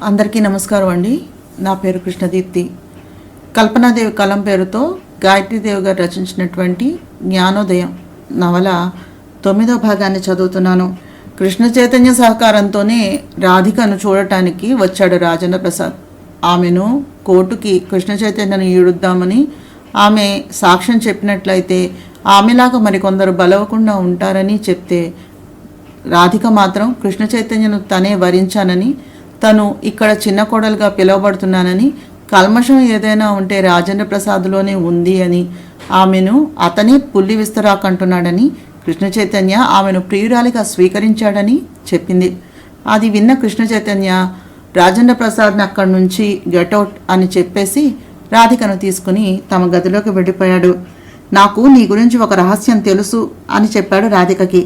అందరికీ నమస్కారం అండి. నా పేరు కృష్ణదీప్తి. కల్పనాదేవి కలం పేరుతో గాయత్రీదేవి గారు రచించినటువంటి జ్ఞానోదయం నవల 9వ భాగాన్ని చదువుతున్నాను. కృష్ణ చైతన్య సహకారంతోనే రాధికను చూడటానికి వచ్చాడు రాజేంద్ర ప్రసాద్. ఆమెను కోర్టుకి కృష్ణ చైతన్యను ఈడుద్దామని ఆమె సాక్ష్యం చెప్పినట్లయితే ఆమెలాగా మరికొందరు బలవకుండా ఉంటారని చెప్తే, రాధిక మాత్రం కృష్ణ చైతన్యను తనే వరించానని, తను ఇక్కడ చిన్న కోడలుగా పిలువబడుతున్నానని, కల్మషం ఏదైనా ఉంటే రాజేంద్ర ప్రసాద్లోనే ఉంది అని, ఆమెను అతనే పుల్లి విస్తరాకంటున్నాడని, కృష్ణ చైతన్య ఆమెను ప్రియురాలిగా స్వీకరించాడని చెప్పింది. అది విన్న కృష్ణ చైతన్య రాజేంద్ర ప్రసాద్ని అక్కడి నుంచి గెటౌట్ అని చెప్పేసి రాధికను తీసుకుని తమ గదిలోకి వెళ్ళిపోయాడు. నాకు నీ గురించి ఒక రహస్యం తెలుసు అని చెప్పాడు రాధికకి.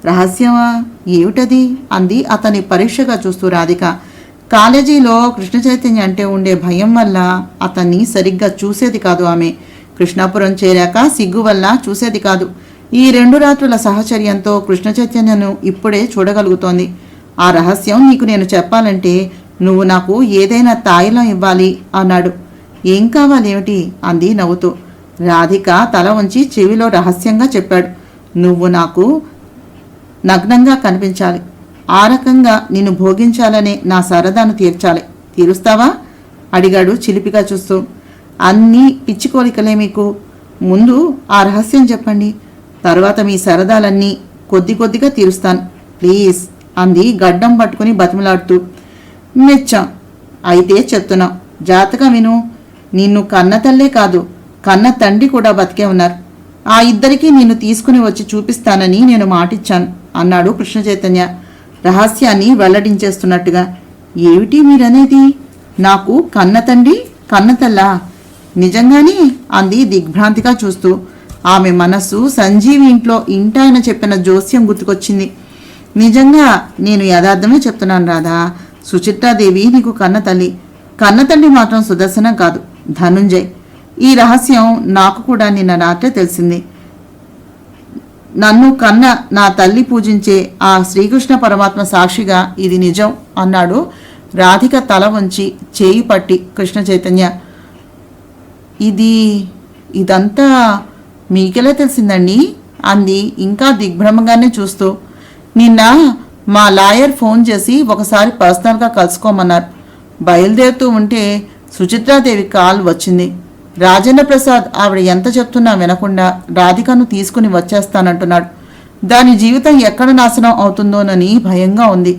రహస్యమా? ఏమిటది అంది అతని పరీక్షగా చూస్తూ రాధిక. కాలేజీలో కృష్ణ చైతన్య అంటే ఉండే భయం వల్ల అతన్ని సరిగ్గా చూసేది కాదు ఆమె. కృష్ణాపురం చేరాక సిగ్గు వల్ల చూసేది కాదు. ఈ 2 రాత్రుల సహచర్యంతో కృష్ణ చైతన్యను ఇప్పుడే చూడగలుగుతోంది. ఆ రహస్యం నీకు నేను చెప్పాలంటే నువ్వు నాకు ఏదైనా తాయిలం ఇవ్వాలి అన్నాడు. ఏం కావాలేమిటి అంది నవ్వుతూ. రాధిక తల వంచి చెవిలో రహస్యంగా చెప్పాడు. నువ్వు నాకు నగ్నంగా కనిపించాలి. ఆ రకంగా నిన్ను భోగించాలనే నా సరదాను తీర్చాలి. తీరుస్తావా అడిగాడు చిలిపిగా చూస్తూ. అన్నీ పిచ్చి కోరికలే మీకు. ముందు ఆ రహస్యం చెప్పండి, తర్వాత మీ సరదాలన్నీ కొద్ది కొద్దిగా తీరుస్తాను ప్లీజ్ అంది గడ్డం పట్టుకుని బతిమలాడుతూ. మెచ్చాం. అయితే చెప్తున్నా, జాతకం విను. నిన్ను కన్న తల్లే కాదు, కన్న తండ్రి కూడా బతికే ఉన్నారు. ఆ ఇద్దరికీ నిన్ను తీసుకుని వచ్చి చూపిస్తానని నేను మాటిచ్చాను అన్నాడు కృష్ణ చైతన్య రహస్యాన్ని వెల్లడించేస్తున్నట్టుగా. ఏమిటి మీరనేది? నాకు కన్న తండ్రి కన్నతల్లా? నిజంగానే అంది దిగ్భ్రాంతిగా చూస్తూ. ఆమె మనస్సు సంజీవి ఇంట్లో ఇంటాయన చెప్పిన జోస్యం గుర్తుకొచ్చింది. నిజంగా నేను యథార్థమే చెప్తున్నాను రాధా. సుచిత్రాదేవి నీకు కన్న తల్లి. కన్న తండ్రి మాత్రం సుదర్శనం కాదు, ధనుంజయ్. ఈ రహస్యం నాకు కూడా నిన్న రాత్రే తెలిసింది. నన్ను కన్న నా తల్లి పూజించే ఆ శ్రీకృష్ణ పరమాత్మ సాక్షిగా ఇది నిజం అన్నాడు రాధిక తల వంచి చేయి పట్టి కృష్ణ చైతన్య. ఇదంతా మీకెలా తెలిసిందండి అంది ఇంకా దిగ్భ్రమంగానే చూస్తూ. నిన్న మా లాయర్ ఫోన్ చేసి ఒకసారి పర్సనల్గా కలుసుకోమన్నారు. బయలుదేరుతూ ఉంటే సుచిత్రాదేవి కాల్ వచ్చింది. రాజేంద్ర ప్రసాద్ ఆవిడ ఎంత చెప్తున్నా వినకుండా రాధికను తీసుకుని వచ్చేస్తానంటున్నాడు. దాని జీవితం ఎక్కడ నాశనం అవుతుందోనని భయంగా ఉంది.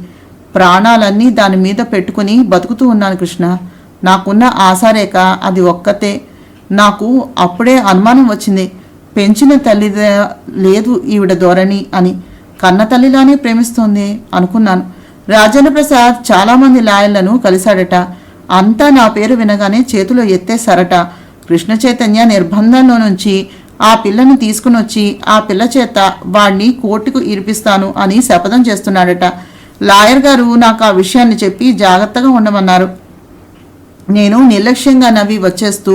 ప్రాణాలన్నీ దాని మీద పెట్టుకుని బతుకుతూ ఉన్నాను కృష్ణ. నాకున్న ఆశారేఖ అది ఒక్కతే. నాకు అప్పుడే అనుమానం వచ్చింది, పెంచిన తల్లి లేదు ఈవిడ ధోరణి అని. కన్న తల్లిలానే ప్రేమిస్తోంది అనుకున్నాను. రాజేంద్ర ప్రసాద్ చాలామంది లాయర్లను కలిశాడట. అంతా నా పేరు వినగానే చేతిలో ఎత్తేశారట. కృష్ణ చైతన్య నిర్బంధంలో నుంచి ఆ పిల్లను తీసుకుని వచ్చి ఆ పిల్ల చేత వాణ్ణి కోర్టుకు ఇరిపిస్తాను అని శపథం చేస్తున్నాడట. లాయర్ గారు నాకు ఆ విషయాన్ని చెప్పి జాగ్రత్తగా ఉండమన్నారు. నేను నిర్లక్ష్యంగా నవ్వి వచ్చేస్తూ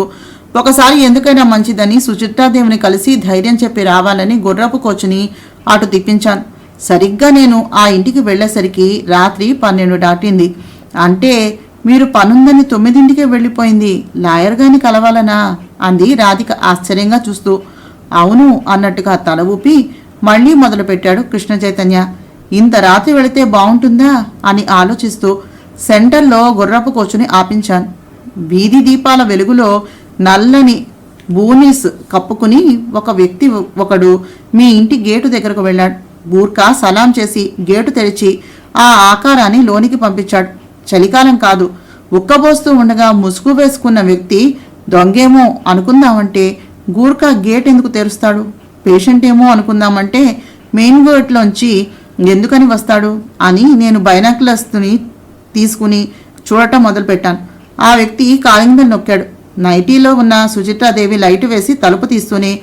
ఒకసారి ఎందుకైనా మంచిదని సుచిత్రాదేవిని కలిసి ధైర్యం చెప్పి రావాలని గుర్రపు కోచుని అటు తిప్పించాను. సరిగ్గా నేను ఆ ఇంటికి వెళ్లేసరికి రాత్రి 12 దాటింది. అంటే మీరు పనుందని 9ంటికే వెళ్ళిపోయింది. లాయర్ గారిని కలవాలనా అంది రాధిక ఆశ్చర్యంగా చూస్తూ. అవును అన్నట్టుగా తల ఊపి మళ్లీ మొదలుపెట్టాడు కృష్ణ చైతన్య. ఇంత రాత్రి వెళితే బాగుంటుందా అని ఆలోచిస్తూ సెంటర్లో గుర్రపు కోచుని ఆపించాను. వీధి దీపాల వెలుగులో నల్లని బూనీస్ కప్పుకుని ఒక వ్యక్తి ఒకడు మీ ఇంటి గేటు దగ్గరకు వెళ్ళాడు. బూర్కా సలాం చేసి గేటు తెరిచి ఆ ఆకారాన్ని లోనికి పంపించాడు. చలికాలం కాదు, ఉక్కబోస్తూ ఉండగా ముసుగు వేసుకున్న వ్యక్తి దొంగేమో అనుకుందామంటే గూర్ఖా గేట్ ఎందుకు తెరుస్తాడు? పేషెంట్ ఏమో అనుకుందామంటే మెయిన్ గేట్లోంచి ఎందుకని వస్తాడు అని నేను బైనాక్యులర్స్ని తీసుకుని చూడటం మొదలుపెట్టాను. ఆ వ్యక్తి కాలింగ్ బెల్ నొక్కాడు. నైటీలో ఉన్న సుచిత్రాదేవి లైట్ వేసి తలుపు తీస్తూనే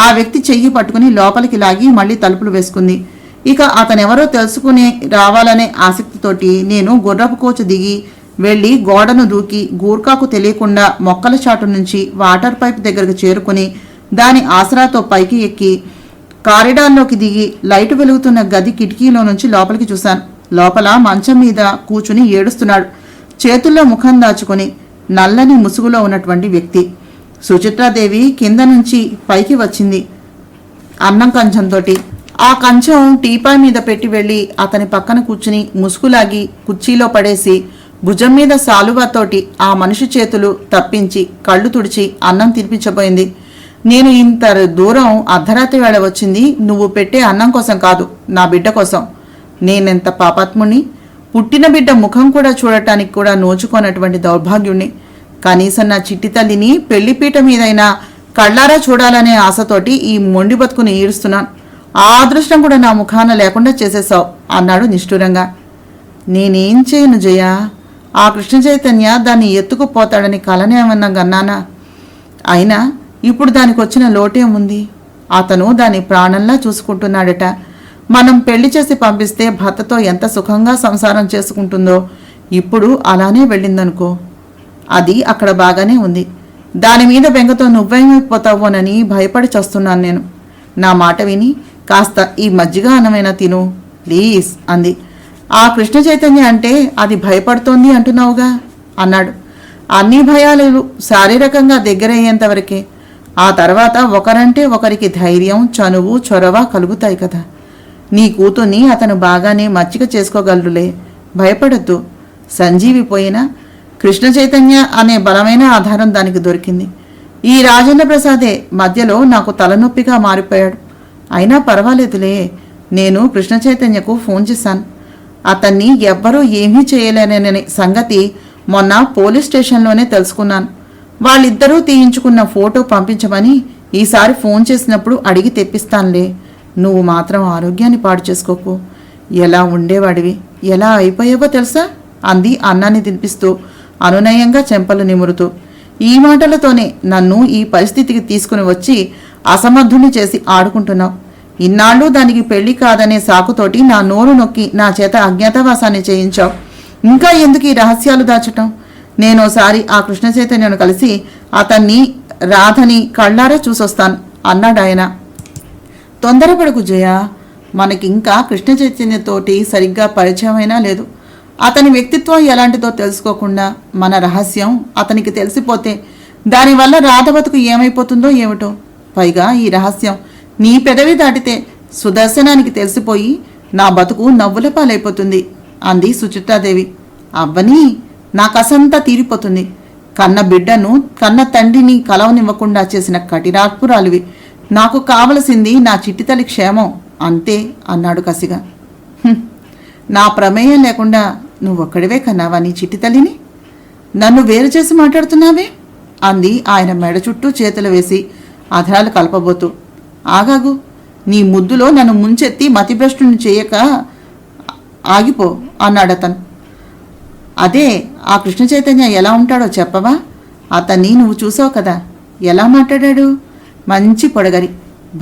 ఆ వ్యక్తి చెయ్యి పట్టుకుని లోపలికి లాగి మళ్లీ తలుపులు వేసుకుంది. ఇక అతనెవరో తెలుసుకుని రావాలనే ఆసక్తితోటి నేను గుర్రపు కోచు దిగి వెళ్ళి గోడను దూకి గూర్ఖాకు తెలియకుండా మొక్కల చాటు నుంచి వాటర్ పైప్ దగ్గరకు చేరుకుని దాని ఆసరాతో పైకి ఎక్కి కారిడార్లోకి దిగి లైటు వెలుగుతున్న గది కిటికీలో నుంచి లోపలికి చూశాను. లోపల మంచం మీద కూచుని ఏడుస్తున్నాడు. చేతుల్లో ముఖం దాచుకుని నల్లని ముసుగులో ఉన్నటువంటి వ్యక్తి. సుచిత్రాదేవి కింద నుంచి పైకి వచ్చింది అన్నం కంచంతోటి. ఆ కంచం టీపాయ్ మీద పెట్టి వెళ్ళి అతని పక్కన కూర్చుని ముసుగులాగి కుర్చీలో పడేసి భుజం మీద సాలువాతోటి ఆ మనిషి చేతులు తప్పించి కళ్ళు తుడిచి అన్నం తినిపించబోయింది. నేను ఇంత దూరం అర్ధరాత్రి వేళ వచ్చింది నువ్వు పెట్టే అన్నం కోసం కాదు, నా బిడ్డ కోసం. నేనెంత పాపాత్ముణ్ణి! పుట్టిన బిడ్డ ముఖం కూడా చూడటానికి కూడా నోచుకోనటువంటి దౌర్భాగ్యుణ్ణి. కనీసం నా చిట్టి తల్లిని పెళ్లిపీట మీదైనా కళ్ళారా చూడాలనే ఆశతోటి ఈ మొండి బతుకుని ఈడుస్తున్నాను. ఆ అదృష్టం కూడా నా ముఖాన లేకుండా చేసేశావు అన్నాడు నిష్ఠూరంగా. నేనేం చేయను జయ? ఆ కృష్ణ చైతన్య దాన్ని ఎత్తుకుపోతాడని కలనేమన్నా గన్నానా? అయినా ఇప్పుడు దానికి వచ్చిన లోటేముంది? అతను దాని ప్రాణంలా చూసుకుంటున్నాడట. మనం పెళ్లి చేసి పంపిస్తే భర్తతో ఎంత సుఖంగా సంసారం చేసుకుంటుందో ఇప్పుడు అలానే వెళ్ళిందనుకో. అది అక్కడ బాగానే ఉంది. దాని మీద బెంగతో నువ్వేమైపోతావోనని భయపడి చస్తున్నాను నేను. నా మాట విని కాస్త ఈ మజ్జిగ అన్నమైనా తిను ప్లీజ్ అంది. ఆ కృష్ణ చైతన్య అంటే అది భయపడుతోంది అంటున్నావుగా అన్నాడు. అన్ని భయాలు శారీరకంగా దగ్గరయ్యేంతవరకే. ఆ తర్వాత ఒకరంటే ఒకరికి ధైర్యం, చనువు, చొరవ కలుగుతాయి కదా. నీ కూతుర్ని అతను బాగానే మచ్చిక చేసుకోగలరులే, భయపడద్దు. సంజీవి పోయినా కృష్ణ చైతన్య అనే బలమైన ఆధారం దానికి దొరికింది. ఈ రాజేంద్ర ప్రసాదే మధ్యలో నాకు తలనొప్పిగా మారిపోయాడు. అయినా పర్వాలేదులే, నేను కృష్ణ చైతన్యకు ఫోన్ చేశాను. అతన్ని ఎవ్వరూ ఏమీ చేయలేననే సంగతి మొన్న పోలీస్ స్టేషన్లోనే తెలుసుకున్నాను. వాళ్ళిద్దరూ తీయించుకున్న ఫోటో పంపించమని ఈసారి ఫోన్ చేసినప్పుడు అడిగి తెప్పిస్తానులే. నువ్వు మాత్రం ఆరోగ్యాన్ని పాడు చేసుకోకు. ఎలా ఉండేవాడివి, ఎలా అయిపోయావో తెలుసా అంది అన్నాన్ని తినిపిస్తూ అనునయంగా చెంపలు నిమురుతూ. ఈ మాటలతోనే నన్ను ఈ పరిస్థితికి తీసుకుని వచ్చి అసమర్థుని చేసి ఆడుకుంటున్నావు. ఇన్నాళ్ళు దానికి పెళ్లి కాదనే సాకుతోటి నా నోరు నొక్కి నా చేత అజ్ఞాతవాసాన్ని చేయించావు. ఇంకా ఎందుకు ఈ రహస్యాలు దాచటం? నేనోసారి ఆ కృష్ణ చైతన్యను కలిసి అతన్ని రాధని కళ్ళారా చూసొస్తాను అన్నాడాయన. తొందరపడకు జయ, మనకింకా కృష్ణ చైతన్యతోటి సరిగ్గా పరిచయమైనా లేదు. అతని వ్యక్తిత్వం ఎలాంటిదో తెలుసుకోకుండా మన రహస్యం అతనికి తెలిసిపోతే దానివల్ల రాధ బతుకు ఏమైపోతుందో ఏమిటో. పైగా ఈ రహస్యం నీ పెదవి దాటితే సుదర్శనానికి తెలిసిపోయి నా బతుకు నవ్వుల పాలైపోతుంది అంది సుచిత్రాదేవి. అవ్వని, నాకసంతా తీరిపోతుంది. కన్న బిడ్డను కన్న తండ్రిని కలవనివ్వకుండా చేసిన కఠినాత్పురాలివి. నాకు కావలసింది నా చిట్టితల్లి క్షేమం అంతే అన్నాడు కసిగా. నా ప్రమేయం లేకుండా నువ్వొక్కడివే కన్నావా నీ చిట్టితల్లిని? నన్ను వేరు చేసి మాట్లాడుతున్నావే అంది ఆయన మెడ చుట్టూ చేతులు వేసి అధరాలు కలపబోతూ. ఆగాగు, నీ ముద్దులో నన్ను ముంచెత్తి మతిభ్రష్టుని చేయక ఆగిపో అన్నాడతను. అదే ఆ కృష్ణ చైతన్య ఎలా ఉంటాడో చెప్పవా? అతన్ని నువ్వు చూసావు కదా, ఎలా మాట్లాడాడు? మంచి పొడగరి,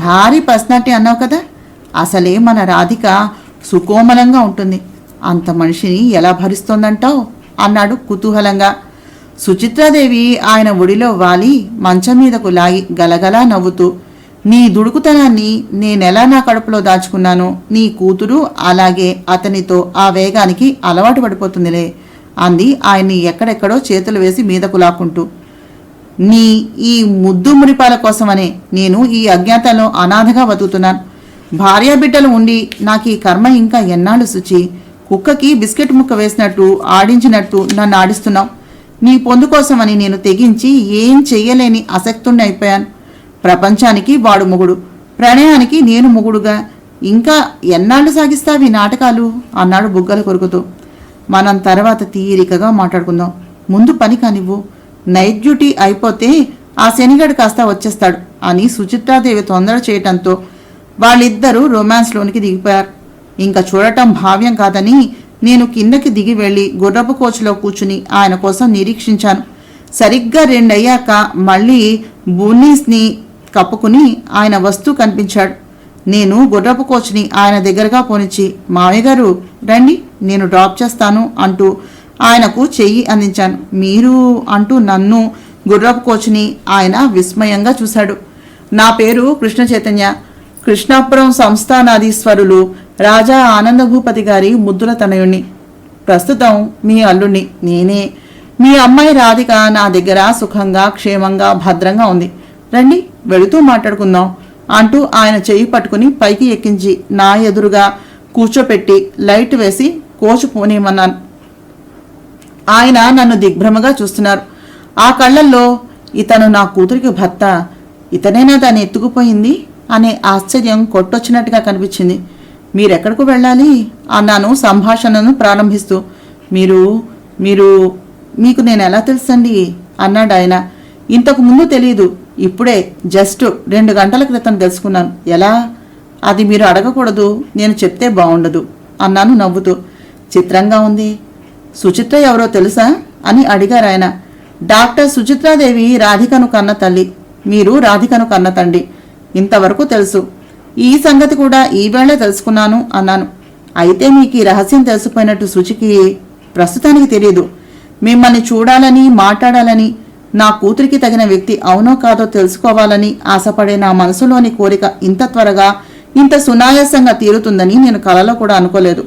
భారీ పర్సనాలిటీ అన్నావు కదా. అసలే మన రాధిక సుకోమలంగా ఉంటుంది. అంత మనిషిని ఎలా భరిస్తోందంటావు అన్నాడు కుతూహలంగా. సుచిత్రాదేవి ఆయన ఒడిలో వాలి మంచం మీదకు లాగి గలగలా నవ్వుతూ, నీ దుడుకుతనాన్ని నేనెలా నా కడుపులో దాచుకున్నానో నీ కూతురు అలాగే అతనితో ఆ వేగానికి అలవాటు పడిపోతుందిలే అంది ఆయన్ని ఎక్కడెక్కడో చేతులు వేసి మీదకు లాక్కుంటూ. నీ ఈ ముద్దు మురిపాల కోసమనే నేను ఈ అజ్ఞాతంలో అనాథగా బతుకుతున్నాను. భార్యాబిడ్డలు ఉండి నాకు ఈ కర్మ ఇంకా ఎన్నాళ్ళు శుచి? కుక్కకి బిస్కెట్ ముక్క వేసినట్టు ఆడించినట్టు నన్ను ఆడిస్తున్నావు. నీ పొందు కోసమని నేను తెగించి ఏం చెయ్యలేని అసక్తుణ్ణి అయిపోయాను. ప్రపంచానికి వాడు మొగుడు, ప్రణయానికి నేను మొగుడుగా ఇంకా ఎన్నాళ్ళు సాగిస్తావి నాటకాలు అన్నాడు బుగ్గలు కొరుకుతూ. మనం తర్వాత తీరికగా మాట్లాడుకుందాం, ముందు పని కానివ్వు. నైట్ డ్యూటీ అయిపోతే ఆ శనిగడు కాస్త వచ్చేస్తాడు అని సుచిత్రాదేవి తొందర చేయటంతో వాళ్ళిద్దరూ రొమాన్స్లోనికి దిగిపోయారు. ఇంకా చూడటం భావ్యం కాదని నేను కిందకి దిగి వెళ్ళి గుర్రపు కోచ్లో కూర్చుని ఆయన కోసం నిరీక్షించాను. సరిగ్గా 2 అయ్యాక మళ్ళీ బూనీస్ని కప్పుకుని ఆయన వస్తూ కనిపించాడు. నేను గుర్రపు కోచ్ని ఆయన దగ్గరగా పోనిచ్చి, మావయ్య గారు రండి, నేను డ్రాప్ చేస్తాను అంటూ ఆయనకు చెయ్యి అందించాను. మీరు అంటూ నన్ను గుర్రపు కోచ్ని ఆయన విస్మయంగా చూశాడు. నా పేరు కృష్ణ చైతన్య, కృష్ణాపురం సంస్థానాధీశ్వరులు రాజా ఆనందభూపతి గారి ముద్దుల తనయుణ్ణి. ప్రస్తుతం మీ అల్లుణ్ణి నేనే. మీ అమ్మాయి రాధిక నా దగ్గర సుఖంగా క్షేమంగా భద్రంగా ఉంది. రండి వెళుతూ మాట్లాడుకుందాం అంటూ ఆయన చెయ్యి పట్టుకుని పైకి ఎక్కించి నా ఎదురుగా కూర్చోపెట్టి లైట్ వేసి కోచు పోనేమన్నాను. ఆయన నన్ను దిగ్భ్రమగా చూస్తున్నారు. ఆ కళ్ళల్లో ఇతను నా కూతురికి భర్త, ఇతనేనా దాన్ని ఎత్తుకుపోయింది అనే ఆశ్చర్యం కొట్టొచ్చినట్టుగా కనిపించింది. మీరెక్కడకు వెళ్ళాలి అన్నాను సంభాషణను ప్రారంభిస్తూ. మీకు నేను ఎలా తెలుసండి అన్నాడు ఆయన. ఇంతకు ముందు తెలీదు, ఇప్పుడే జస్ట్ 2 గంటల క్రితం తెలుసుకున్నాను. ఎలా? అది మీరు అడగకూడదు, నేను చెప్తే బాగుండదు అన్నాను నవ్వుతూ. చిత్రంగా ఉంది. సుచిత్ర ఎవరో తెలుసా అని అడిగారు ఆయన. డాక్టర్ సుచిత్రాదేవి రాధికను కన్న తల్లి, మీరు రాధికను కన్న తండ్రి. ఇంతవరకు తెలుసు. ఈ సంగతి కూడా ఈవేళ తెలుసుకున్నాను అన్నాను. అయితే మీకు ఈ రహస్యం తెలిసిపోయినట్టు సుచికి ప్రస్తుతానికి తెలియదు. మిమ్మల్ని చూడాలని మాట్లాడాలని, నా కూతురికి తగిన వ్యక్తి అవునో కాదో తెలుసుకోవాలని ఆశపడే నా మనసులోని కోరిక ఇంత త్వరగా ఇంత సునాయాసంగా తీరుతుందని నేను కలలో కూడా అనుకోలేదు.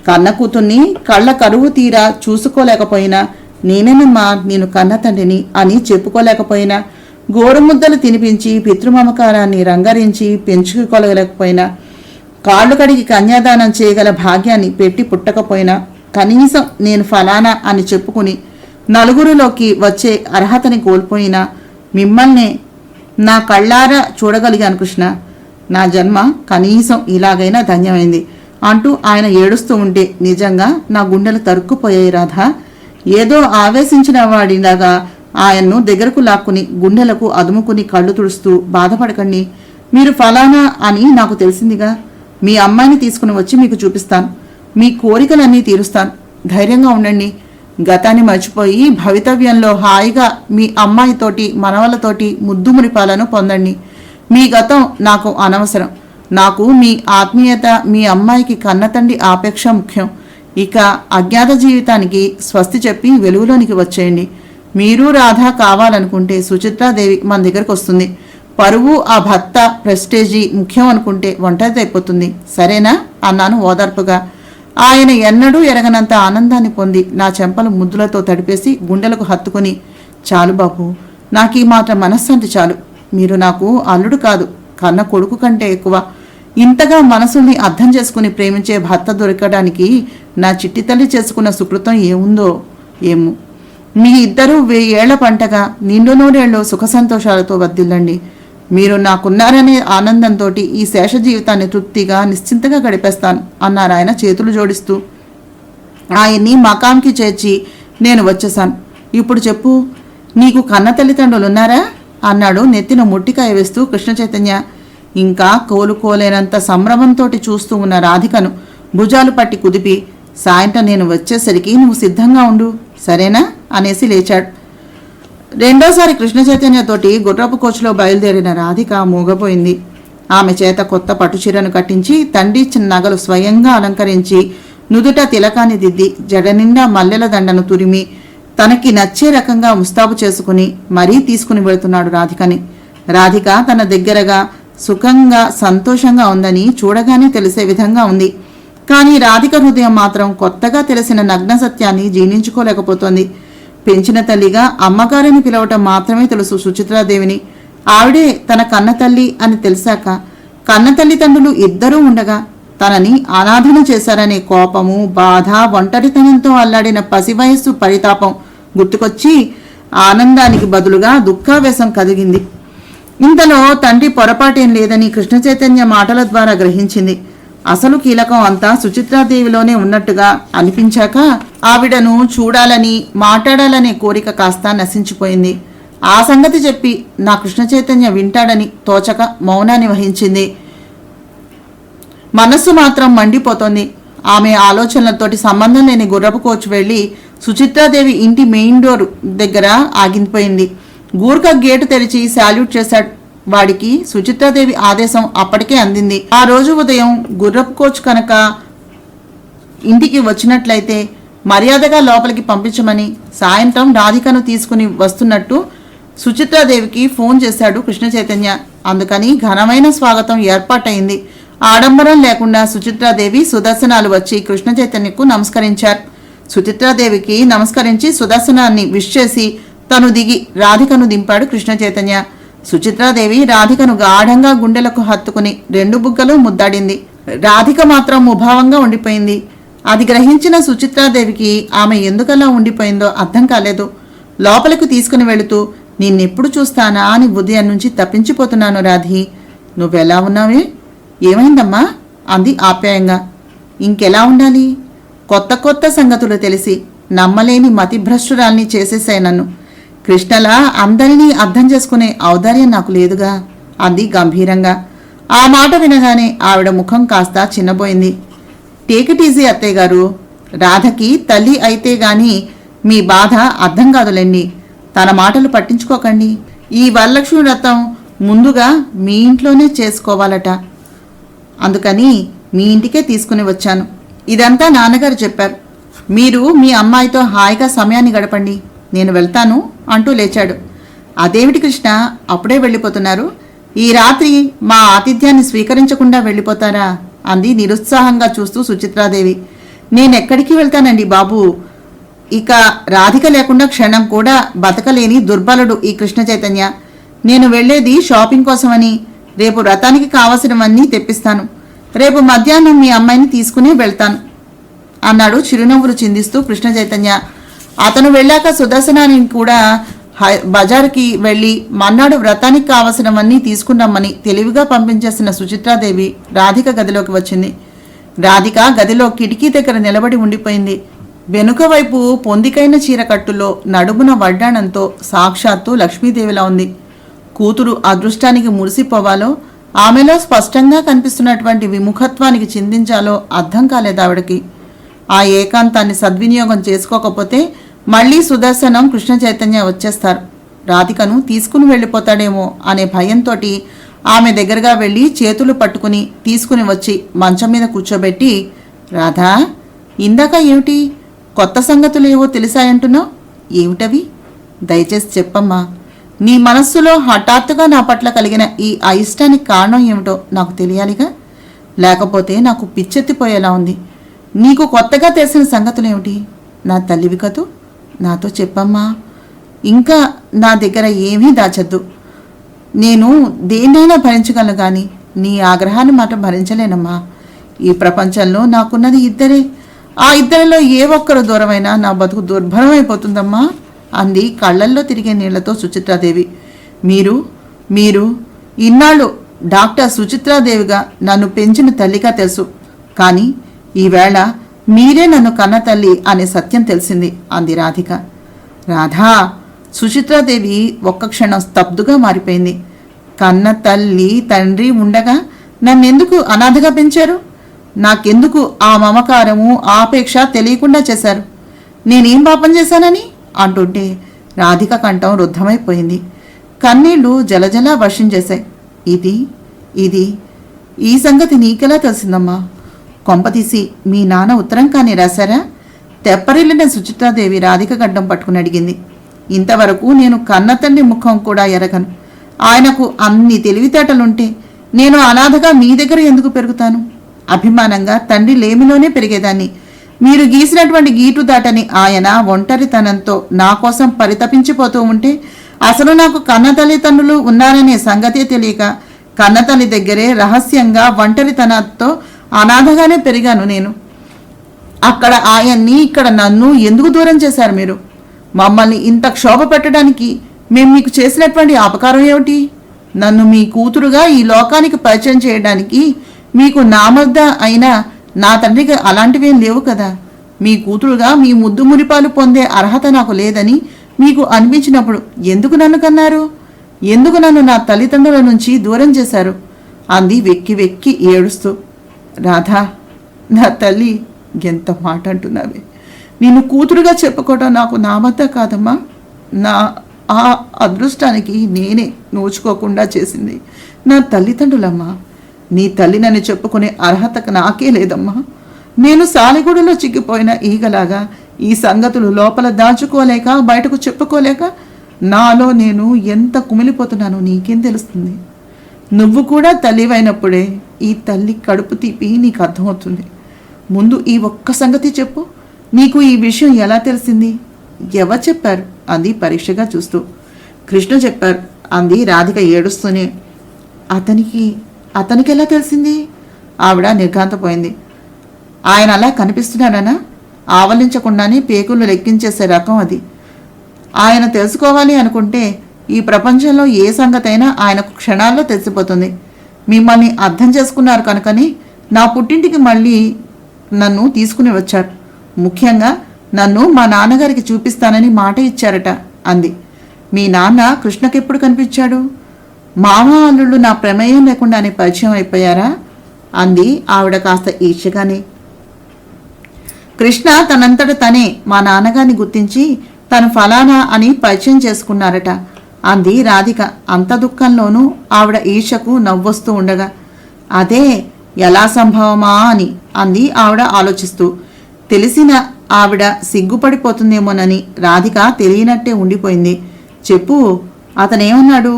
కన్న కూతుర్ని కళ్ళ కరువు తీరా చూసుకోలేకపోయినా, నేనేనమ్మా నేను కన్న తండ్రిని అని చెప్పుకోలేకపోయినా, గోరుముద్దలు తినిపించి పితృమమకారాన్ని రంగరించి పెంచుకోలేకపోయినా, కాళ్ళు కడిగి కన్యాదానం చేయగల భాగ్యాన్ని పెట్టి పుట్టకపోయినా, కనీసం నేను ఫలానా అని చెప్పుకుని నలుగురిలోకి వచ్చే అర్హతని కోల్పోయినా మిమ్మల్నే నా కళ్ళారా చూడగలిగాను కృష్ణ. నా జన్మ కనీసం ఇలాగైనా ధన్యమైంది అంటూ ఆయన ఏడుస్తూ ఉంటే నిజంగా నా గుండెలు తరుక్కుపోయాయి రాధా. ఏదో ఆవేశించిన వాడిలాగా ఆయన్ను దగ్గరకు లాక్కుని గుండెలకు అదుముకుని కళ్ళు తుడుస్తూ, బాధపడకండి, మీరు ఫలానా అని నాకు తెలిసిందిగా. మీ అమ్మాయిని తీసుకుని వచ్చి మీకు చూపిస్తాను. మీ కోరికలన్నీ తీరుస్తాను. ధైర్యంగా ఉండండి. గతాన్ని మర్చిపోయి భవితవ్యంలో హాయిగా మీ అమ్మాయితోటి మనవలతోటి ముద్దుమురిపాలను పొందండి. మీ గతం నాకు అనవసరం. నాకు మీ ఆత్మీయత, మీ అమ్మాయికి కన్నతండ్రి ఆపేక్ష ముఖ్యం. ఇక అజ్ఞాత జీవితానికి స్వస్తి చెప్పి వెలుగులోనికి వచ్చేయండి. మీరు రాధా కావాలనుకుంటే సుచిత్రాదేవి మన దగ్గరకు వస్తుంది. పరువు, ఆ భర్త ప్రెస్టేజీ ముఖ్యం అనుకుంటే ఒంటరిదైపోతుంది. సరేనా అన్నాను ఓదార్పుగా. ఆయన ఎన్నడూ ఎరగనంత ఆనందాన్ని పొంది నా చెంపలు ముద్దులతో తడిపేసి గుండెలకు హత్తుకుని, చాలు బాబు, నాకు ఈ మాత్రం మనశ్శాంతి చాలు. మీరు నాకు అల్లుడు కాదు, కన్న కొడుకు కంటే ఎక్కువ. ఇంతగా మనసుల్ని అర్థం చేసుకుని ప్రేమించే భర్త దొరకడానికి నా చిట్టి తల్లి చేసుకున్న సుకృతం ఏముందో ఏమో. మీ ఇద్దరూ 1000 ఏళ్ల పంటగా నిండు 100 ఏళ్ళు సుఖ సంతోషాలతో వర్ధిల్లండి. మీరు నాకున్నారనే ఆనందంతో ఈ శేష జీవితాన్ని తృప్తిగా నిశ్చింతగా గడిపేస్తాను అన్నారు ఆయన చేతులు జోడిస్తూ. ఆయన్ని మకాంకి చేర్చి నేను వచ్చేశాను. ఇప్పుడు చెప్పు, నీకు కన్న తల్లిదండ్రులున్నారా అన్నాడు నెత్తిన ముట్టికాయ వేస్తూ కృష్ణ చైతన్య. ఇంకా కోలుకోలేనంత సంభ్రమంతో చూస్తూ ఉన్న రాధికను భుజాలు పట్టి కుదిపి, సాయంత్రం నేను వచ్చేసరికి నువ్వు సిద్ధంగా ఉండు, సరేనా అనేసి లేచాడు. రెండోసారి కృష్ణ చైతన్యతోటి గుర్రపు కోచ్లో బయలుదేరిన రాధిక మూగపోయింది. ఆమె చేత కొత్త పట్టుచీరను కట్టించి తండ్రి ఇచ్చిన నగలు స్వయంగా అలంకరించి నుదుట తిలకాన్ని దిద్ది జడ నిండా మల్లెల దండను తురిమి తనకి నచ్చే రకంగా ముస్తాబు చేసుకుని మరీ తీసుకుని వెళుతున్నాడు రాధికని. రాధిక తన దగ్గరగా సుఖంగా సంతోషంగా ఉందని చూడగానే తెలిసే విధంగా ఉంది. కానీ రాధిక హృదయం మాత్రం కొత్తగా తెలిసిన నగ్న సత్యాన్ని జీర్ణించుకోలేకపోతోంది. పెంచిన తల్లిగా అమ్మగారిని పిలవటం మాత్రమే తెలుసు సుచిత్రాదేవిని. ఆవిడే తన కన్న తల్లి అని తెలిసాక కన్న తల్లిదండ్రులు ఇద్దరూ ఉండగా తనని అనాథన చేశారనే కోపము, బాధ, ఒంటరితనంతో అల్లాడిన పసి వయస్సు పరితాపం గుర్తుకొచ్చి ఆనందానికి బదులుగా దుఃఖావేశం కలిగింది. ఇంతలో తండ్రి పొరపాటేం లేదని కృష్ణ చైతన్య మాటల ద్వారా గ్రహించింది. అసలు కీలకం అంతా సుచిత్రాదేవిలోనే ఉన్నట్టుగా అనిపించాక ఆవిడను చూడాలని మాట్లాడాలనే కోరిక కాస్త నశించిపోయింది. ఆ సంగతి చెప్పి నా కృష్ణ చైతన్య వింటాడని తోచక మౌనాన్ని వహించింది. మనస్సు మాత్రం మండిపోతోంది. ఆమె ఆలోచనలతోటి సంబంధం లేని గుర్రపు కోచ్ వెళ్లి సుచిత్రాదేవి ఇంటి మెయిన్ డోర్ దగ్గర ఆగిపోయింది. గూర్ఖ గేటు తెరిచి శాల్యూట్ చేశాడు. వాడికి సుచిత్రాదేవి ఆదేశం అప్పటికే అందింది. ఆ రోజు ఉదయం గుర్రపు కోచ్ కనుక ఇంటికి వచ్చినట్లయితే మర్యాదగా లోపలికి పంపించమని, సాయంత్రం రాధికను తీసుకుని వస్తున్నట్టు సుచిత్రాదేవికి ఫోన్ చేశాడు కృష్ణ చైతన్య. అందుకని ఘనమైన స్వాగతం ఏర్పాటైంది. ఆడంబరం లేకుండా సుచిత్రాదేవి సుదర్శనాలు వచ్చి కృష్ణ చైతన్యకు నమస్కరించారు. సుచిత్రాదేవికి నమస్కరించి సుదర్శనాన్ని విష్ చేసి తను దిగి రాధికను దింపాడు కృష్ణ చైతన్య. సుచిత్రాదేవి రాధికను గాఢంగా గుండెలకు హత్తుకుని 2 బుగ్గలు ముద్దాడింది. రాధిక మాత్రం ముభావంగా ఉండిపోయింది. అది గ్రహించిన సుచిత్రాదేవికి ఆమె ఎందుకలా ఉండిపోయిందో అర్థం కాలేదు. లోపలికి తీసుకుని వెళుతూ, నిన్నెప్పుడు చూస్తానా అని ఉదయం నుంచి తప్పించిపోతున్నాను రాధి. నువ్వెలా ఉన్నావే? ఏమైందమ్మా అంది ఆప్యాయంగా. ఇంకెలా ఉండాలి? కొత్త కొత్త సంగతులు తెలిసి నమ్మలేని మతిభ్రష్టురాల్ని చేసేసాయి నన్ను. కృష్ణలా అందరినీ అర్థం చేసుకునే ఔదార్యం నాకు లేదుగా అంది గంభీరంగా. ఆ మాట వినగానే ఆవిడ ముఖం కాస్త చిన్నబోయింది. టేక్ ఇట్ ఈజీ అత్తయ్య గారు. రాధకి తల్లి అయితే గాని మీ బాధ అర్థం కాదులేండి. తన మాటలు పట్టించుకోకండి. ఈ వరలక్ష్మి వ్రతం ముందుగా మీ ఇంట్లోనే చేసుకోవాలట. అందుకని మీ ఇంటికే తీసుకుని వచ్చాను. ఇదంతా నాన్నగారు చెప్పారు. మీరు మీ అమ్మాయితో హాయిగా సమయాన్ని గడపండి, నేను వెళ్తాను అంటూ లేచాడు. అదేమిటి కృష్ణ, అప్పుడే వెళ్ళిపోతున్నారు? ఈ రాత్రి మా ఆతిథ్యాన్ని స్వీకరించకుండా వెళ్ళిపోతారా అంది నిరుత్సాహంగా చూస్తూ సుచిత్రాదేవి. నేనెక్కడికి వెళ్తానండి బాబు. ఇక రాధిక లేకుండా క్షణం కూడా బతకలేని దుర్బలుడు ఈ కృష్ణ చైతన్య. నేను వెళ్లేది షాపింగ్ కోసమని. రేపు వ్రతానికి కావలసినవన్నీ తెప్పిస్తాను. రేపు మధ్యాహ్నం మీ అమ్మాయిని తీసుకుని వెళ్తాను అన్నాడు చిరునవ్వులు చిందిస్తూ కృష్ణ చైతన్య. అతను వెళ్ళాక సుదర్శనాన్ని కూడా బజారుకి వెళ్ళి మన్నాడు వ్రతానికి కావలసినవన్నీ తీసుకున్నామని తెలివిగా పంపించేసిన సుచిత్రాదేవి రాధిక గదిలోకి వచ్చింది. రాధిక గదిలో కిటికీ దగ్గర నిలబడి ఉండిపోయింది. వెనుక వైపు పొందికైన చీరకట్టులో నడుమున వడ్డాణంతో సాక్షాత్తు లక్ష్మీదేవిలా ఉంది. కూతురు అదృష్టానికి మురిసిపోవాలో, ఆమెలో స్పష్టంగా కనిపిస్తున్నటువంటి విముఖత్వానికి చిందించాలో అర్థం కాలేదావిడకి. ఆ ఏకాంతాన్ని సద్వినియోగం చేసుకోకపోతే మళ్లీ సుదర్శనం కృష్ణ చైతన్య వచ్చేస్తారు. రాధికను తీసుకుని వెళ్ళిపోతాడేమో అనే భయంతో ఆమె దగ్గరగా వెళ్ళి చేతులు పట్టుకుని తీసుకుని వచ్చి మంచం మీద కూర్చోబెట్టి, రాధా, ఇందాక ఏమిటి కొత్త సంగతులేవో తెలిసాయంటున్నావు? ఏమిటవి? దయచేసి చెప్పమ్మా. నీ మనస్సులో హఠాత్తుగా నా పట్ల కలిగిన ఈ అయిష్టానికి కారణం ఏమిటో నాకు తెలియాలిగా. లేకపోతే నాకు పిచ్చెత్తిపోయేలా ఉంది. నీకు కొత్తగా తెలిసిన సంగతులేమిటి? నా తల్లివి కదూ, నాతో చెప్పమ్మా. ఇంకా నా దగ్గర ఏమీ దాచద్దు. నేను దేన్నైనా భరించగలను కానీ నీ ఆగ్రహాన్ని మాత్రం భరించలేనమ్మా. ఈ ప్రపంచంలో నాకున్నది ఇద్దరే. ఆ ఇద్దరిలో ఏ ఒక్కరు దూరమైనా నా బతుకు దుర్భరమైపోతుందమ్మా అంది కళ్ళల్లో తిరిగే నీళ్లతో సుచిత్రాదేవి. మీరు ఇన్నాళ్ళు డాక్టర్ సుచిత్రాదేవిగా నన్ను పెంచిన తల్లిగా తెలుసు, కానీ ఈవేళ మీరే నన్ను కన్న తల్లి అనే సత్యం తెలిసింది అంది రాధిక. రాధా, సుచిత్రాదేవి ఒక్క క్షణం స్తబ్దుగా మారిపోయింది. కన్న తల్లి తండ్రి ఉండగా నన్నెందుకు అనాథగా పెంచారు? నాకెందుకు ఆ మమకారము ఆపేక్ష తెలియకుండా చేశారు? నేనేం పాపం చేశానని అంటుంటే రాధిక కంఠం రుద్ధమైపోయింది. కన్నీళ్లు జలజలా వర్షించేశాయి. ఇది ఈ సంగతి నీకెలా తెలిసిందమ్మా? కొంపతీసి మీ నాన్న ఉత్తరం కానీ రాశారా? తెప్పరిల్లిన సుచిత్రాదేవి రాధిక గడ్డం పట్టుకుని అడిగింది. ఇంతవరకు నేను కన్న తండ్రి ముఖం కూడా ఎరగను. ఆయనకు అన్ని తెలివితేటలుంటే నేను అనాథగా మీ దగ్గర ఎందుకు పెరుగుతాను? అభిమానంగా తండ్రి లేమిలోనే పెరిగేదాన్ని. మీరు గీసినటువంటి గీటు దాటని ఆయన ఒంటరితనంతో నా కోసం పరితపించిపోతూ ఉంటే అసలు నాకు కన్న తల్లిదండ్రులు ఉన్నారనే సంగతే తెలియక కన్నతల్లి దగ్గరే రహస్యంగా ఒంటరితనంతో అనాథగానే పెరిగాను నేను. అక్కడ ఆయన్ని, ఇక్కడ నన్ను ఎందుకు దూరం చేశారు మీరు? మమ్మల్ని ఇంత క్షోభ పెట్టడానికి మేము మీకు చేసినటువంటి అపకారం ఏమిటి? నన్ను మీ కూతురుగా ఈ లోకానికి పరిచయం చేయడానికి మీకు నామర్ద అయినా నా తండ్రికి అలాంటివేం లేవు కదా. మీ కూతురుగా మీ ముద్దు మురిపాలు పొందే అర్హత నాకు లేదని మీకు అనిపించినప్పుడు ఎందుకు నన్ను కన్నారు? ఎందుకు నన్ను నా తల్లిదండ్రుల నుంచి దూరం చేశారు అంది వెక్కి వెక్కి ఏడుస్తూ. రాధా, నా తల్లి, ఎంత మాట అంటున్నావే. నిన్ను కూతురుగా చెప్పుకోవడం నాకు నామద్ద కాదమ్మా. నా ఆ అదృష్టానికి నేనే నోచుకోకుండా చేసింది నా తల్లిదండ్రులమ్మా. నీ తల్లి నన్ను చెప్పుకునే అర్హత నాకే లేదమ్మా. నేను సాలిగూడలో చిక్కిపోయిన ఈగలాగా ఈ సంగతులు లోపల దాచుకోలేక బయటకు చెప్పుకోలేక నాలో నేను ఎంత కుమిలిపోతున్నానో నీకేం తెలుస్తుంది? నువ్వు కూడా తల్లివైనప్పుడే ఈ తల్లి కడుపు తీపి నీకు అర్థమవుతుంది. ముందు ఈ ఒక్క సంగతి చెప్పు. నీకు ఈ విషయం ఎలా తెలిసింది? ఎవరు చెప్పారు? అంది పరీక్షగా చూస్తూ. కృష్ణ చెప్పారు అంది రాధిక ఏడుస్తూనే. అతనికి ఎలా తెలిసింది? ఆవిడ నిర్ఘాంతపోయింది. ఆయన అలా కనిపిస్తున్నాడనా? ఆవలించకుండానే పేకులు లెక్కించేసే రకం అది. ఆయన తెలుసుకోవాలి అనుకుంటే ఈ ప్రపంచంలో ఏ సంగతైనా ఆయనకు క్షణాల్లో తెలిసిపోతుంది. మిమ్మల్ని అర్థం చేసుకున్నారు కనుకని నా పుట్టింటికి మళ్ళీ నన్ను తీసుకుని వచ్చారు. ముఖ్యంగా నన్ను మా నాన్నగారికి చూపిస్తానని మాట ఇచ్చారట అంది. మీ నాన్న కృష్ణకెప్పుడు కనిపించాడు? మామ అల్లుళ్ళు నా ప్రమేయం లేకుండానే పరిచయం అయిపోయారా? అంది ఆవిడ కాస్త ఈర్ష్యగానే. కృష్ణ తనంతట తనే మా నాన్నగారిని గుర్తించి తను ఫలానా అని పరిచయం చేసుకున్నారట అంది రాధిక అంత దుఃఖంలోనూ ఆవిడ ఈర్ష్యకు నవ్వొస్తూ ఉండగా. అదే ఎలా సంభవమా అని అంది ఆవిడ ఆలోచిస్తూ. తెలిసిన ఆవిడ సిగ్గుపడిపోతుందేమోనని రాధిక తెలియనట్టే ఉండిపోయింది. చెప్పు, అతనేమన్నాడు?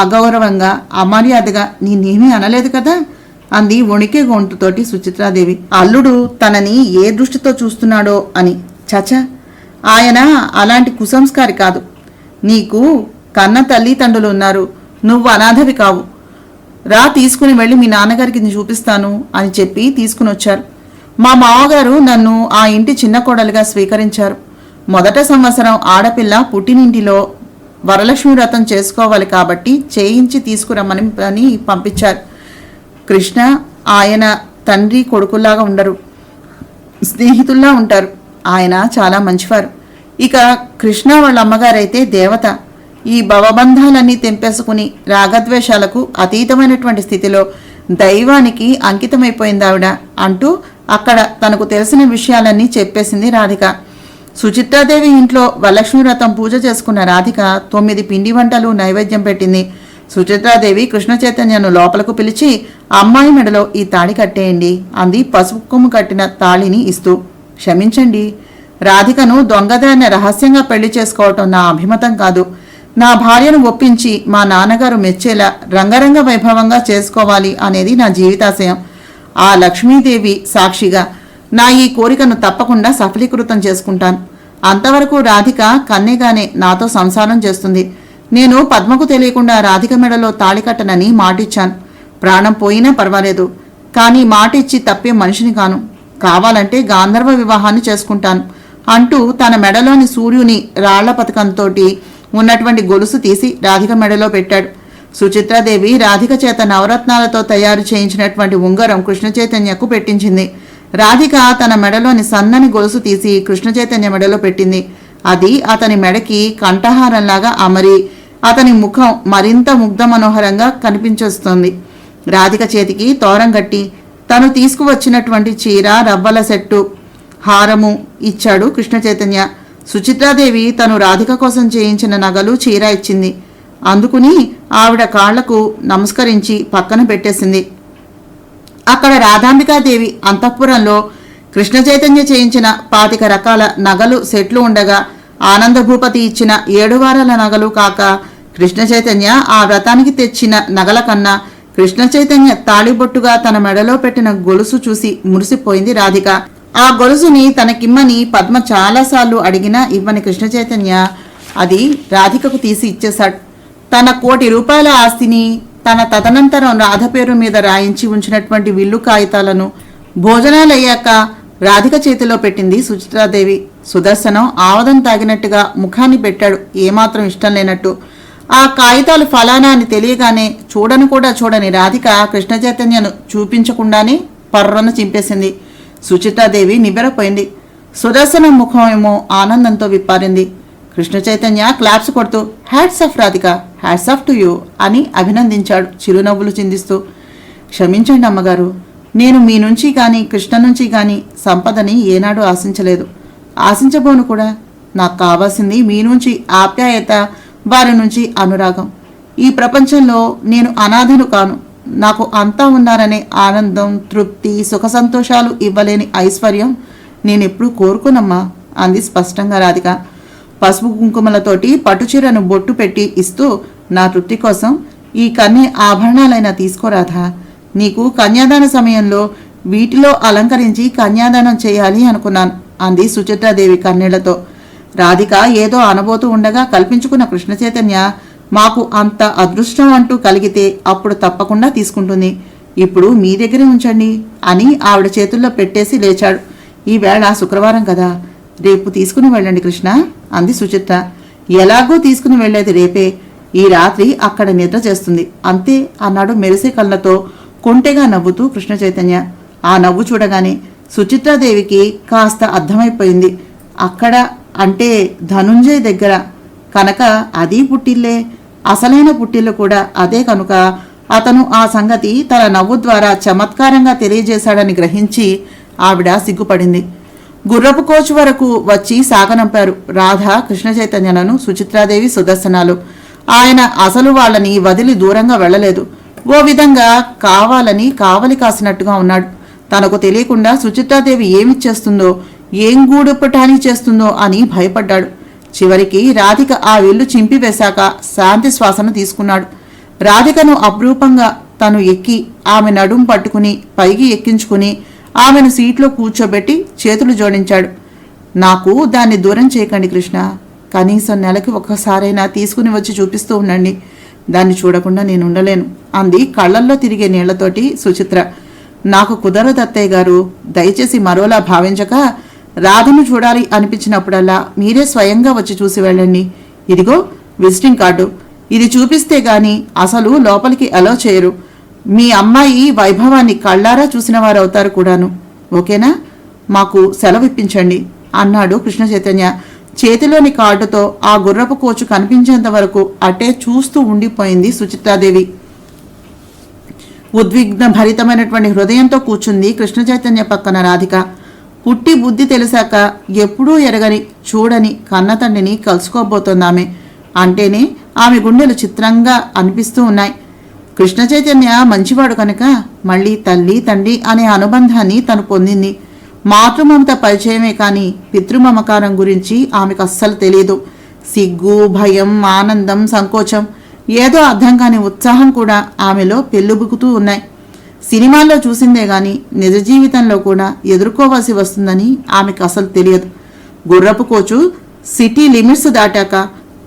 అగౌరవంగా అమర్యాదగా నేనేమీ అనలేదు కదా అంది వణికే గొంతుతోటి సుచిత్రాదేవి. అల్లుడు తనని ఏ దృష్టితో చూస్తున్నాడో అని. చచ, ఆయన అలాంటి కుసంస్కారి కాదు. నీకు కన్న తల్లిదండ్రులు ఉన్నారు. నువ్వు అనాథవి కావు. రా, తీసుకుని వెళ్ళి మీ నాన్నగారికి చూపిస్తాను అని చెప్పి తీసుకుని వచ్చారు. మా మామగారు నన్ను ఆ ఇంటి చిన్న కోడలుగా స్వీకరించారు. మొదట సంవత్సరం ఆడపిల్ల పుట్టినింటిలో వరలక్ష్మి వ్రతం చేసుకోవాలి కాబట్టి చేయించి తీసుకురమ్మని పంపించారు. కృష్ణ ఆయన తండ్రి కొడుకుల్లాగా ఉండరు, స్నేహితుల్లా ఉంటారు. ఆయన చాలా మంచివారు. ఇక కృష్ణ వాళ్ళ అమ్మగారైతే దేవత. ఈ భవబంధాలన్నీ తెంపేసుకుని రాగద్వేషాలకు అతీతమైనటువంటి స్థితిలో దైవానికి అంకితమైపోయింది ఆవిడ అంటూ అక్కడ తనకు తెలిసిన విషయాలన్నీ చెప్పేసింది రాధిక. సుచిత్రాదేవి ఇంట్లో వరలక్ష్మి వ్రతం పూజ చేసుకున్న రాధిక 9 పిండి వంటలు నైవేద్యం పెట్టింది. సుచిత్రాదేవి కృష్ణ చైతన్యను లోపలకు పిలిచి, అమ్మాయి మెడలో ఈ తాళి కట్టేయండి అంది పసుపు కొమ్ము కట్టిన తాళిని ఇస్తూ. క్షమించండి, రాధికను దొంగదారిని రహస్యంగా పెళ్లి చేసుకోవటం నా అభిమతం కాదు. నా భార్యను ఒప్పించి మా నాన్నగారు మెచ్చేలా రంగరంగ వైభవంగా చేసుకోవాలి అనేది నా జీవితాశయం. ఆ లక్ష్మీదేవి సాక్షిగా నా ఈ కోరికను తప్పకుండా సఫలీకృతం చేసుకుంటాను. అంతవరకు రాధిక కన్నెగానే నాతో సంసారం చేస్తుంది. నేను పద్మకు తెలియకుండా రాధిక మెడలో తాళి కట్టనని మాటిచ్చాను. ప్రాణం పోయినా పర్వాలేదు, కానీ మాటిచ్చి తప్పే మనిషిని కాను. కావాలంటే గాంధర్వ వివాహాన్ని చేసుకుంటాను అంటూ తన మెడలోని సూర్యుని రాళ్ల పథకంతో ఉన్నటువంటి గొలుసు తీసి రాధిక మెడలో పెట్టాడు. సుచిత్రాదేవి రాధిక చేత నవరత్నాలతో తయారు చేయించినటువంటి ఉంగరం కృష్ణ చైతన్యకు పెట్టించింది. రాధిక తన మెడలోని సన్నని గొలుసు తీసి కృష్ణ చైతన్య మెడలో పెట్టింది. అది అతని మెడకి కంఠహారంలాగా అమరి అతని ముఖం మరింత ముగ్ధ మనోహరంగా కనిపించొస్తుంది. రాధిక చేతికి తోరం కట్టి తను తీసుకువచ్చినటువంటి చీర, రవ్వల సెట్టు, హారము ఇచ్చాడు కృష్ణ చైతన్య. సుచిత్రాదేవి తను రాధిక కోసం చేయించిన నగలు, చీర ఇచ్చింది. అందుకుని ఆవిడ కాళ్లకు నమస్కరించి పక్కన పెట్టేసింది. అక్కడ రాధాంబికాదేవి అంతఃపురంలో కృష్ణ చైతన్య చేయించిన 25 రకాల నగలు సెట్లు ఉండగా ఆనందభూపతి ఇచ్చిన 7 వారాల నగలు కాక కృష్ణ చైతన్య ఆ వ్రతానికి తెచ్చిన నగల కన్నా కృష్ణ చైతన్య తాళిబొట్టుగా తన మెడలో పెట్టిన గొలుసు చూసి మురిసిపోయింది రాధిక. ఆ గొలుసుని తనకిమ్మని పద్మ చాలాసార్లు అడిగినా ఇవ్వని కృష్ణ చైతన్య అది రాధికకు తీసి ఇచ్చేశాడు. తన 1 కోటి రూపాయల ఆస్తిని తన తదనంతరం రాధ పేరు మీద రాయించి ఉంచినటువంటి విల్లు కాగితాలను భోజనాలయ్యాక రాధిక చేతిలో పెట్టింది సుచిత్రాదేవి. సుదర్శనం ఆవదం తాగినట్టుగా ముఖాన్ని పెట్టాడు, ఏమాత్రం ఇష్టం లేనట్టు. ఆ కాగితాలు ఫలానా అని తెలియగానే చూడను కూడా చూడని రాధిక కృష్ణ చైతన్యను చూపించకుండానే పర్రను చింపేసింది. సుచిత్రాదేవి నివ్వెరపోయింది. సుదర్శనం ముఖం ఏమో ఆనందంతో విప్పారింది. కృష్ణ చైతన్య క్లాప్స్ కొడుతూ hats off Radhika, hats off to you అని అభినందించాడు చిరునవ్వులు చిందిస్తూ. క్షమించండి అమ్మగారు, నేను మీ నుంచి కానీ కృష్ణ నుంచి కానీ సంపదని ఏనాడు ఆశించలేదు, ఆశించబోను కూడా. నాకు కావాల్సింది మీ నుంచి ఆప్యాయత, వారి నుంచి అనురాగం. ఈ ప్రపంచంలో నేను అనాథను కాను. నాకు అంతా ఉన్నారనే ఆనందం, తృప్తి, సుఖ సంతోషాలు ఇవ్వలేని ఐశ్వర్యం నేనెప్పుడు కోరుకోనమ్మా అంది స్పష్టంగా రాధిక. పసుపు కుంకుమలతోటి పట్టుచీరను బొట్టు పెట్టి ఇస్తూ, నా తృప్తి కోసం ఈ కన్య ఆభరణాలైనా తీసుకోరాధా. నీకు కన్యాదాన సమయంలో వీటిలో అలంకరించి కన్యాదానం చేయాలి అనుకున్నాను. అంది సుచిత్రాదేవి కన్నీళ్లతో. రాధిక ఏదో అనబోతూ ఉండగా కల్పించుకున్న కృష్ణ చైతన్య, మాకు అంత అదృష్టం అంటూ కలిగితే అప్పుడు తప్పకుండా తీసుకుంటుంది. ఇప్పుడు మీ దగ్గరే ఉంచండి అని ఆవిడ చేతుల్లో పెట్టేసి లేచాడు. ఈవేళ శుక్రవారం కదా, రేపు తీసుకుని వెళ్ళండి కృష్ణ అంది సుచిత్ర. ఎలాగో తీసుకుని వెళ్లేది రేపే. ఈ రాత్రి అక్కడ నిద్ర చేస్తుంది అంతే అన్నాడు మెరిసే కళ్ళతో కొంటెగా నవ్వుతూ కృష్ణ చైతన్య. ఆ నవ్వు చూడగానే సుచిత్రాదేవికి కాస్త అర్థమైపోయింది. అక్కడ అంటే ధనుంజయ్ దగ్గర కనుక అది పుట్టిల్లే, అసలైన పుట్టిల్లు కూడా అదే కనుక అతను ఆ సంగతి తన నవ్వు ద్వారా చమత్కారంగా తెలియజేశాడని గ్రహించి ఆవిడ సిగ్గుపడింది. గుర్రపు కోచ్ వరకు వచ్చి సాగనంపారు రాధ, కృష్ణ చైతన్యలను, సుచిత్రాదేవి, సుదర్శనాలు. ఆయన అసలు వాళ్ళని వదిలి దూరంగా వెళ్లలేదు. ఓ విధంగా కావాలని కావలి కాసినట్టుగా ఉన్నాడు. తనకు తెలియకుండా సుచిత్రాదేవి ఏమిచ్చేస్తుందో, ఏం గూడుపటాని చేస్తుందో అని భయపడ్డాడు. చివరికి రాధిక ఆ ఇల్లు చింపివేశాక శాంతి శ్వాసను తీసుకున్నాడు. రాధికను అపురూపంగా తను ఎక్కి ఆమె నడుం పట్టుకుని పైకి ఎక్కించుకుని ఆమెను సీట్లో కూర్చోబెట్టి చేతులు జోడించాడు. నాకు దాన్ని దూరం చేయకండి కృష్ణ, కనీసం నెలకి ఒక్కసారైనా తీసుకుని వచ్చి చూపిస్తూ ఉండండి. దాన్ని చూడకుండా నేను ఉండలేను అంది కళ్ళల్లో తిరిగే నీళ్లతోటి సుచిత్ర. నాకు కుదరదు అత్తయ్య గారు, దయచేసి మరోలా భావించక రాధను చూడాలి అనిపించినప్పుడల్లా మీరే స్వయంగా వచ్చి చూసి వెళ్ళండి. ఇదిగో విజిటింగ్ కార్డు, ఇది చూపిస్తే గాని అసలు లోపలికి అలో చేయరు. మీ అమ్మాయి వైభవాన్ని కళ్ళారా చూసిన వారు అవుతారు కూడాను. ఓకేనా? మాకు సెలవు ఇప్పించండి అన్నాడు కృష్ణ చైతన్య. చేతిలోని కార్డుతో ఆ గుర్రపు కోచు కనిపించేంత వరకు అటే చూస్తూ ఉండిపోయింది సుచిత్రాదేవి. ఉద్విగ్న భరితమైనటువంటి హృదయంతో కూర్చుంది కృష్ణ చైతన్య పక్కన రాధిక. పుట్టి బుద్ధి తెలిసాక ఎప్పుడూ ఎరగని చూడని కన్నతండ్రిని కలుసుకోబోతోందామె. అంటేనే ఆమె గుండెలు చిత్రంగా అనిపిస్తూ ఉన్నాయి. కృష్ణ చైతన్య మంచివాడు కనుక మళ్ళీ తల్లి తండ్రి అనే అనుబంధాన్ని తను పొందింది. మాతృమమత పరిచయమే కానీ పితృమమకారం గురించి ఆమెకు అస్సలు తెలియదు. సిగ్గు, భయం, ఆనందం, సంకోచం, ఏదో అర్థం కాని ఉత్సాహం కూడా ఆమెలో పెళ్ళుబుకుతూ ఉన్నాయి. సినిమాల్లో చూసిందే గాని నిజ జీవితంలో కూడా ఎదుర్కోవాల్సి వస్తుందని ఆమెకు అసలు తెలియదు. గుర్రపు కోచు సిటీ లిమిట్స్ దాటాక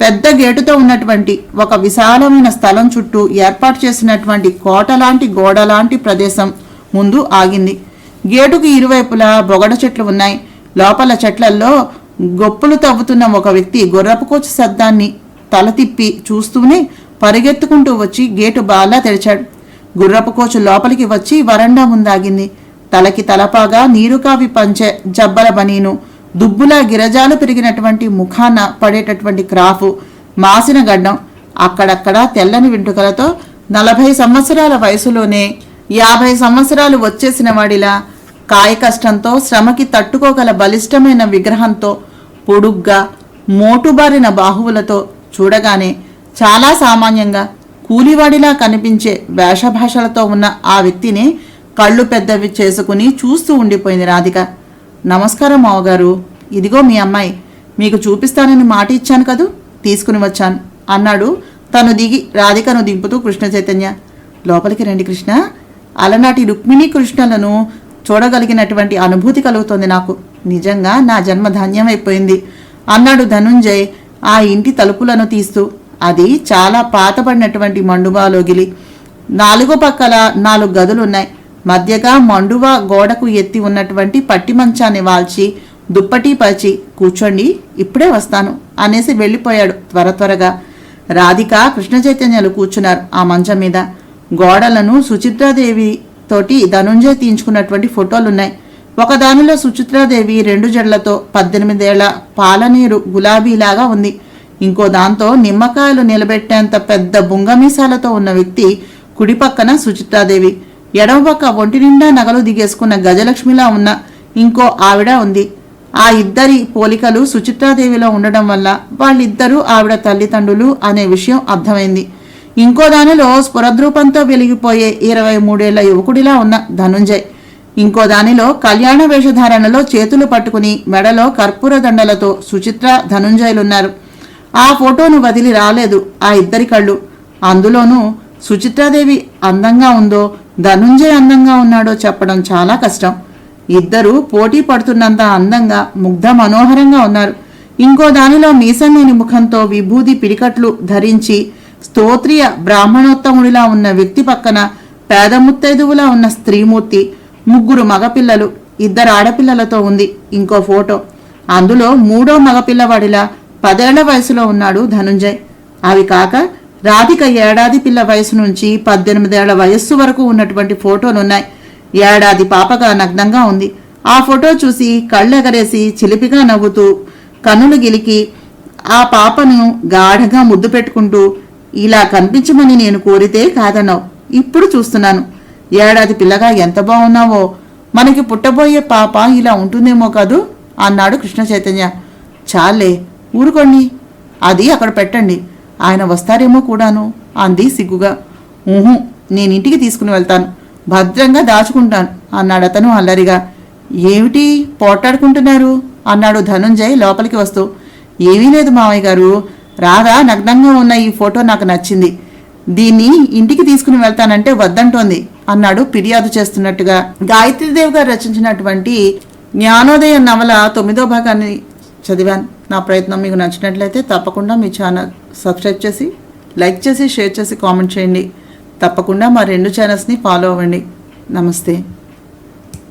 పెద్ద గేటుతో ఉన్నటువంటి ఒక విశాలమైన స్థలం చుట్టూ ఏర్పాటు చేసినటువంటి కోటలాంటి గోడలాంటి ప్రదేశం ముందు ఆగింది. గేటుకు ఇరువైపులా బొగడ చెట్లు ఉన్నాయి. లోపల చెట్లల్లో గొప్పులు తవ్వుతున్న ఒక వ్యక్తి గుర్రపు కోచు శబ్దాన్ని తల తిప్పి చూస్తూనే పరిగెత్తుకుంటూ వచ్చి గేటు బాలా తెరిచాడు. గుర్రపు కోచు లోపలికి వచ్చి వరండా ముందాగింది. తలకి తలపాగా, నీరుకావి పంచె, జబ్బల బనీను, దుబ్బులా గిరజాలు పెరిగినటువంటి ముఖాన పడేటటువంటి క్రాఫు, మాసిన గడ్డం, అక్కడక్కడ తెల్లని వెంట్రుకలతో 40 సంవత్సరాల వయసులోనే 50 సంవత్సరాలు వచ్చేసిన వాడిలా కాయ కష్టంతో శ్రమకి తట్టుకోగల బలిష్టమైన విగ్రహంతో, పొడుగ్గా మోటుబారిన బాహువులతో, చూడగానే చాలా సామాన్యంగా కూలివాడిలా కనిపించే వేషభాషలతో ఉన్న ఆ వ్యక్తిని కళ్ళు పెద్దవి చేసుకుని చూస్తూ ఉండిపోయింది రాధిక. నమస్కారం మావగారు, ఇదిగో మీ అమ్మాయి, మీకు చూపిస్తానని మాట ఇచ్చాను కదూ, తీసుకుని వచ్చాను అన్నాడు తను దిగి రాధికను దింపుతూ కృష్ణ చైతన్య. లోపలికి రండి కృష్ణ, అలనాటి రుక్మిణీ కృష్ణలను చూడగలిగినటువంటి అనుభూతి కలుగుతోంది నాకు. నిజంగా నా జన్మ ధన్యమైపోయింది అన్నాడు ధనుంజయ్ ఆ ఇంటి తలుపులను తీస్తూ. అది చాలా పాతబడినటువంటి మండువాలోగిలి. 4 పక్కల 4 గదులున్నాయి. మధ్యగా మండువా గోడకు ఎత్తి ఉన్నటువంటి పట్టి మంచాన్ని వాల్చి దుప్పటి పరిచి కూర్చోండి, ఇప్పుడే వస్తాను అనేసి వెళ్ళిపోయాడు త్వరగా. రాధిక, కృష్ణ చైతన్యాలు కూర్చున్నారు ఆ మంచం మీద. గోడలను సుచిత్రాదేవి తోటి ధనుంజయ్ తీయించుకున్నటువంటి ఫోటోలున్నాయి. ఒకదానిలో సుచిత్రాదేవి 2 జడలతో 18 ఏళ్ల పాలనీరు గులాబీలాగా ఉంది. ఇంకో దాంతో నిమ్మకాయలు నిలబెట్టేంత పెద్ద బుంగమీసాలతో ఉన్న వ్యక్తి కుడి పక్కన సుచిత్రాదేవి. ఎడమ పక్క ఒంటి నిండా నగలు దిగేసుకున్న గజలక్ష్మిలా ఉన్న ఇంకో ఆవిడ ఉంది. ఆ ఇద్దరి పోలికలు సుచిత్రాదేవిలో ఉండడం వల్ల వాళ్ళిద్దరూ ఆవిడ తల్లిదండ్రులు అనే విషయం అర్థమైంది. ఇంకో దానిలో స్ఫురద్రూపంతో వెలిగిపోయే 23 ఏళ్ల యువకుడిలా ఉన్న ధనుంజయ్. ఇంకో దానిలో కళ్యాణ వేషధారణలో చేతులు పట్టుకుని మెడలో కర్పూర దండలతో సుచిత్ర, ధనుంజయులున్నారు. ఆ ఫోటోను వదిలి రాలేదు ఆ ఇద్దరి కళ్ళు. అందులోనూ సుచిత్రాదేవి అందంగా ఉందో ధనుంజయ్ అందంగా ఉన్నాడో చెప్పడం చాలా కష్టం. ఇద్దరూ పోటీ పడుతున్నంత అందంగా ముగ్ధ మనోహరంగా ఉన్నారు. ఇంకో దానిలో మీసమేని ముఖంతో విభూది పిడికట్లు ధరించి స్తోత్రియ బ్రాహ్మణోత్తముడిలా ఉన్న వ్యక్తి పక్కన పేద ముత్తైదువులా ఉన్న స్త్రీమూర్తి, ముగ్గురు మగపిల్లలు, ఇద్దరు ఆడపిల్లలతో ఉంది ఇంకో ఫోటో. అందులో మూడో మగపిల్లవాడిలా 10 ఏళ్ల వయసులో ఉన్నాడు ధనుంజయ్. అవి కాక రాధిక ఏడాది పిల్ల వయసు నుంచి 18 ఏళ్ల వయస్సు వరకు ఉన్నటువంటి ఫోటోలున్నాయి. ఏడాది పాపగా నగ్నంగా ఉంది. ఆ ఫోటో చూసి కళ్ళెగరేసి చిలిపిగా నవ్వుతూ కన్నులు గిలికి ఆ పాపను గాఢగా ముద్దు పెట్టుకుంటూ, ఇలా కనిపించమని నేను కోరితే కాదన్నావు, ఇప్పుడు చూస్తున్నాను. ఏడాది పిల్లగా ఎంత బాగున్నావో, మనకి పుట్టబోయే పాప ఇలా ఉంటుందేమో కాదు అన్నాడు కృష్ణ చైతన్య. చాలే ఊరుకోండి, అది అక్కడ పెట్టండి, ఆయన వస్తారేమో కూడాను అంది సిగ్గుగా. ఊహు, నేనింటికి తీసుకుని వెళ్తాను, భద్రంగా దాచుకుంటాను అన్నాడతను అల్లరిగా. ఏమిటి పోటాడుకుంటున్నారు అన్నాడు ధనుంజయ్ లోపలికి వస్తూ. ఏమీ లేదు మావయ్య గారు, రాధా నగ్నంగా ఉన్న ఈ ఫోటో నాకు నచ్చింది, దీన్ని ఇంటికి తీసుకుని వెళ్తానంటే వద్దంటోంది అన్నాడు ఫిర్యాదు చేస్తున్నట్టుగా. గాయత్రీదేవి గారు రచించినటువంటి జ్ఞానోదయం నవల 9వ భాగాన్ని చదివాను. నా ప్రయత్నం మీకు నచ్చినట్లయితే తప్పకుండా మీ ఛానల్ సబ్స్క్రైబ్ చేసి, లైక్ చేసి, షేర్ చేసి, కామెంట్ చేయండి. తప్పకుండా మా 2 ఛానల్స్ని ఫాలో అవ్వండి. నమస్తే.